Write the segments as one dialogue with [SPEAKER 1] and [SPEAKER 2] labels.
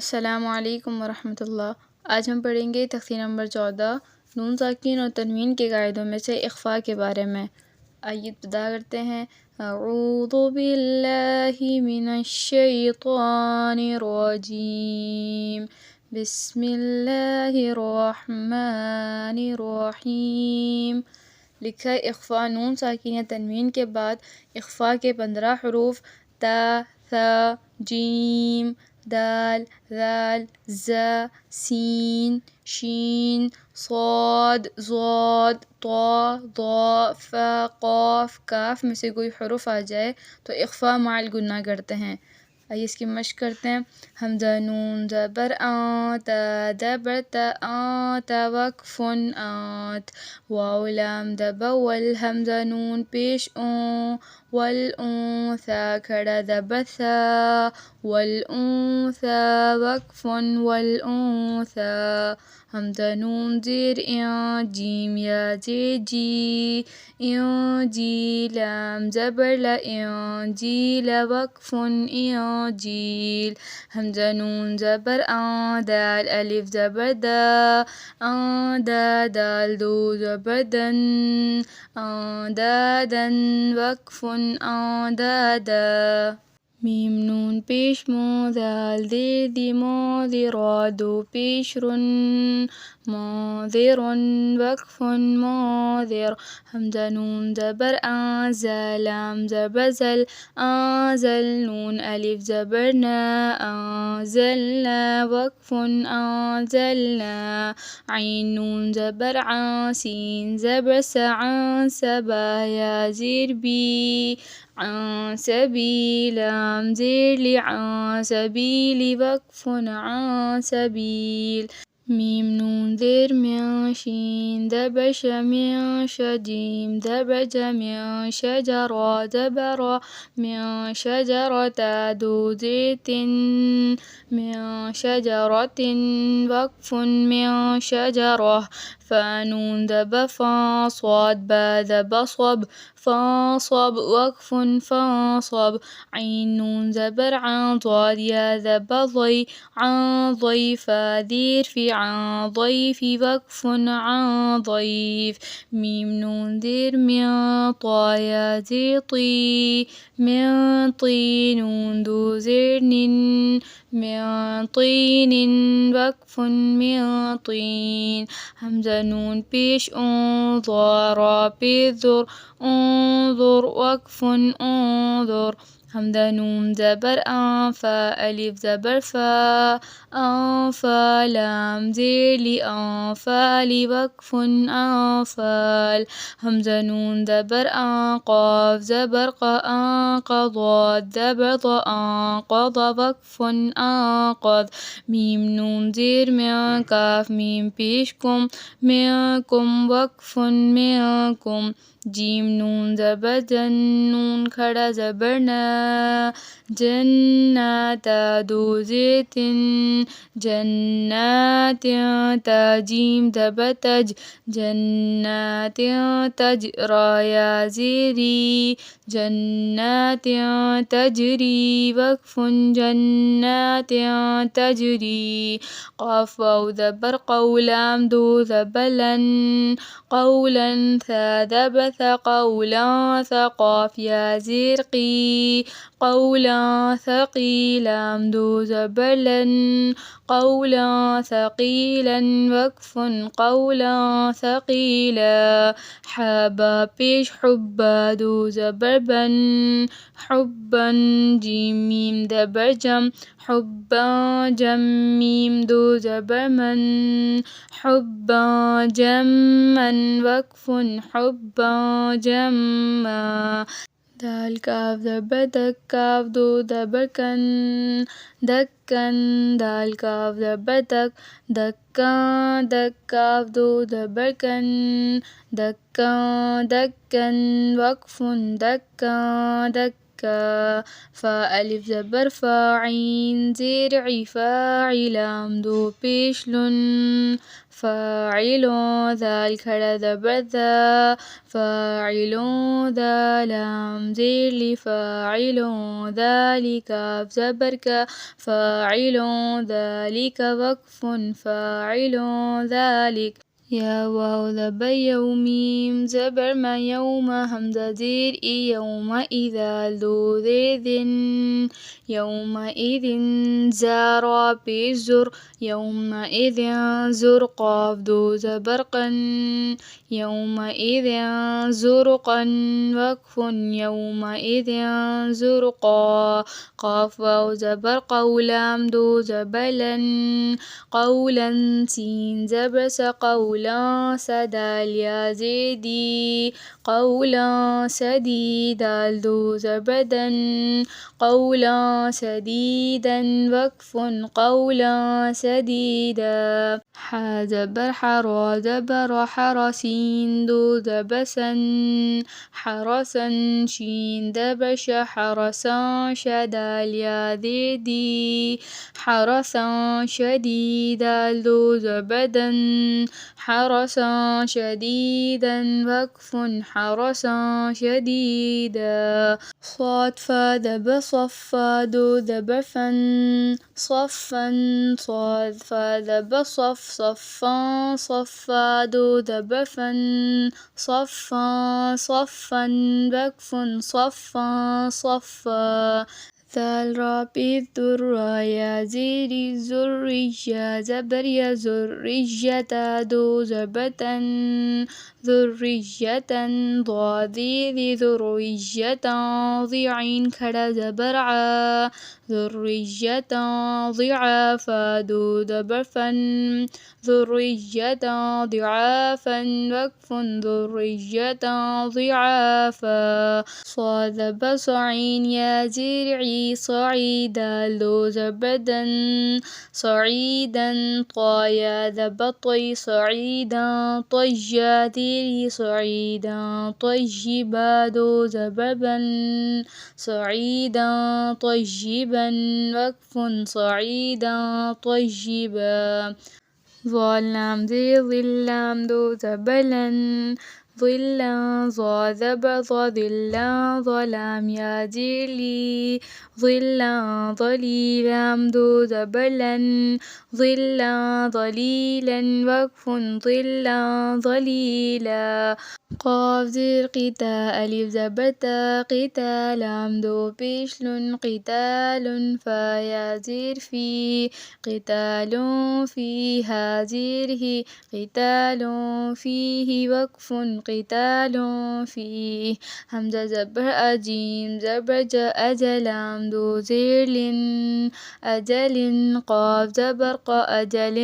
[SPEAKER 1] अस्सलामुअलैकुम वरहमतुल्लाह। आज हम पढ़ेंगे तख्ती नंबर 14 नून साकिन और तनवीन के कायदों में से इख्फ़ा के बारे में। आइए इब्तिदा करते हैं। अऊज़ु बिल्लाहि मिनश्शैतानिर रजीम। बिस्मिल्लाहिर रहमानिर रहीम। लिखा है इख्फ़ा नून साकिन या तनवीन के बाद इख्फ़ा के 15 हरूफ ता, था, जीम, दाल, ज़ाल, ज़ा, सीन, शीन, स्वाद, ज़ाद, ता, ज़ा, फ़ा, क़ाफ, काफ में से कोई हरूफ आ जाए तो इख्फ़ा माल गुन्ना करते हैं। आइए इसकी मश्क करते हैं। हमज़ा नून ज़बर आ ता ज़बर ता आ ता वक़्फ़ुन आत। वाव लाम ज़बर हमज़ा नून पेश ओ वल ऊ सा खड़ा ज़बर सा वल ऊ सा वक़्फ़ुन वल ऊ सा। हमज़ा नून ज़ेर या जीम या जे जी या जी लाम ज़बर ला या जी ला वक़्फ़ुन या जील। हमज़ा नून ज़बर आ दाल अलिफ ज़बर दा आ दा दाल दो ज़बर दन आ दा दन वक़्फ़ुन आ दा दा। मीम नून पेश मो दाल दे दी मोदिरा दो पेश रुन मोदिरुन वक़्फ़ुन मोदिर। हमज़ा नून ज़बर आ ज़लाम ज़बर ज़ल आ ज़ल नून अलिफ ज़बर ना आ ज़लना वक़्फ़ुन आ ज़लना। ऐन नून ज़बर आ सीन ज़बर सा आ सबा या ज़ेर बी आ सबी लाम ज़ेर लि आ सबीली वक़्फ़ुन आ सबील। मीम नून ज़ेर म्या शीन ज़बर श म्या श जीम ज़बर ज म्या शजरा ज़बरा म्या शजरता दो ज़ेतिन म्या शजरतिन वक़्फ़ुन म्या शजरा। फ़ा नून ज़बर फ़ा स्वाद बा ज़बर صب फ़ा صب वक़्फ़ुन फ़ा صب। ऐन नून ज़बर आ ضاد या ज़बर ضي आ ضيفा ذير في आ ضيفي وقف आ ضيف। मीम नून ज़ेर म्या طا या ज़ेर طي म्या طي नून दो ज़ेर निन म्या طين वक़्फ़ुन म्या طين। हमज़ा नून पेश ضا را पेश ज़ुर انظر वक़्फ़ुन انظر। हमज़ा नून ज़बर आ फ़ा अलिफ ज़बर फ़ा आ फ़ा लाम ज़ेर लि आ फ़ालि वक़्फ़ुन आ फ़ाल। हमज़ा नून ज़बर आ क़ाफ ज़बर क़ा आ क़ضاد ज़बर ض आ क़ض वक़्फ़ुन आ क़ض। मीम नून ज़ेर म्या काफ मीम पेश कुम म्या कुम वक़्फ़ुन म्या कुम। जीम नून ज़बर जन नून खड़ा ज़बर ना जन्नाता दो ज़ेतिन जन्नातिन ता जीम ज़बर तज जन्नातिन तज रा या ज़ेरी जन्नातिन तजरी वक़्फ़ुन जन्नातिन तजरी। क़ाफ वाव ज़बर क़ौ लाम दो ज़बर लन क़ौलन सा ज़बर सा क़ौला सा क़ाफ या ज़ेर क़ी क़ौला ثقيل लाम दो ज़बर लन क़ौला ثقيلا वक़्फ़ुन क़ौला ثقيلا। हा बा पेश हुब्बा दो ज़बर बन हुब्बन। जीम मीम ज़बर जम हुब्बा जम मीम दो ज़बर मन हुब्बा जमन वक़्फ़ुन हुब्बा जम्मा। दाल काफ ज़बर दक काफ दो ज़बर कन दक्कन दाल काफ ज़बर दक दक्का दक काफ दो ज़बर कन दक्का दक्कन वक़्फ़ुन दक्का दक्कन। كا فا ألف زبر فا عين زير عي فاعل دو پیش لن فاعل ذال کھڑا زبر ذا فاعل ذا لام زير لي فاعل ذلك كاف زبر كا فاعل ذلك وقف فاعل ذلك يا واو زبر يوميم زبر ما يوم همزة زير إي يوم إذا ذو ذن يومئذ زار بزر يومئذ زرقا ذو زبرقا يومئذ زرقا وقف يومئذ زرقا قاف واو زبر قولام ذو زبلا قولا سين زبس قولا سدال يا زيدي قولا سديدا ذو زبدا قولا سديدا وقف قولا سديدا حا زبر حرا زبر حرسين ذو زبسا حرسا شين دبش حرسا شدال يا ذيدي حرسا شديدا ذو زبدا حرسا شديدا وقف حرسا شديدا صاد فا دب صفا ذو دبفا صفا صاد فا دب صف صفا صفا ذو دبفا صفا صفا وقف صفا صفا ذال رابي الذرة يا زيري الزرية زبر يا زرية ذو زبة ذرية ضادي ذي ذرية ضيعين كذا زبرعا ذرية ضعافا ذو دبفا ذرية ضعافا وقف ذرية ضعافا صاد بصعين يا زرعي صعيدا ذو زبدا صعيدا طايا ذبطي صعيدا طيا ذيري صعيدا طيبا ذو زببا صعيدا طيبا وقف صعيدا طيبا ظلام ذي ظلام ذو زبلا ظلا ظا ذب ظلا ظلام يا ذلي ظلا ظليلا ذو زبلا ظلا ظليلا وقف ظلا ظليلا قاف زر قتا ألف زبتا قتالا ذو بشل قتال فيا زر في قتال فيها زره قتال فيه وقف قتال فيه همزة زبر أجيم زبر جاء أجلام ذو زيل أجل قاف زبر أجل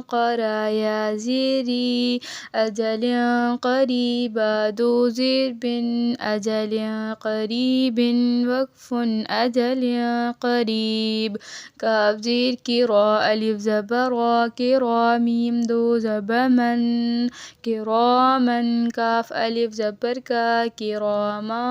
[SPEAKER 1] قرا يا زيري أجل قريبا ذو زرب أجل قريب وقف أجل قريب كاف زير كرا ألف زبر كراميم ذو زبما كراما كاف ألف زبر كراما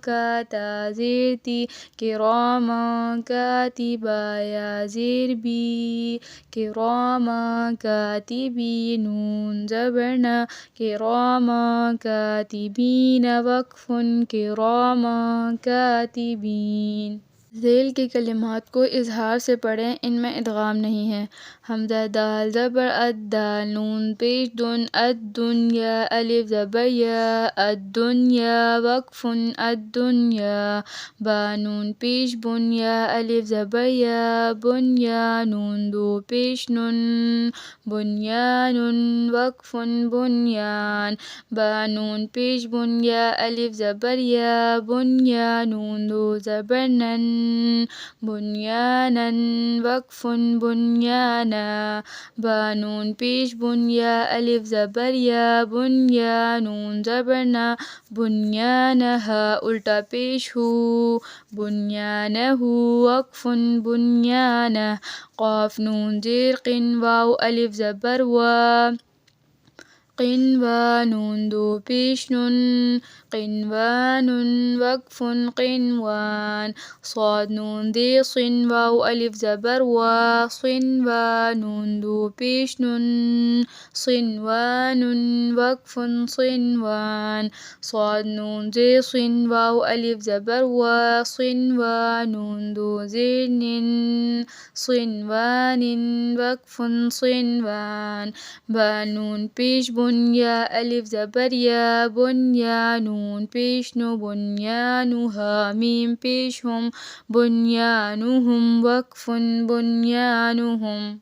[SPEAKER 1] كاتا زيرتي كراما كاتبا يا زربي كراما كاتبي نون زبرنا كراما كاتبين وقف كراما كاتبين ذیل کی کلمات کو اظہار سے پڑھیں، ان میں ادغام نہیں ہے۔ حمزہ دال زبر الدال نون پیش دن الدنیا الف زبر یا الدنیا وقف الدنیا با نون پیش بنیا الف زبر یا بنیا نون دو پیش نون بنیان وقف بنیان با نون پیش بنیا الف زبر یا بنیا نون دو زبر نن بنيانا وقف بنيانا بانون پیش بنيا ألف زبر يا بنيا نون زبرنا بنيانها الٹا پیش ہو بنيانه وقف بنيانه قاف نون زير قن واو ألف زبر و قن و نون دو پیش نون قنوان وقف قنوان صاد نون ذي صن واو ألف زبر صنوان دو بيش نون صنوان وقف صنوان صاد نون ذي صن واو ألف زبر صنوان دو زين صنوان وقف صنوان بانون بيش بنيا ألف زبر يا بنيانون بيش نو بنيانها ميم بيش هم بنيانهم وقف بنيانهم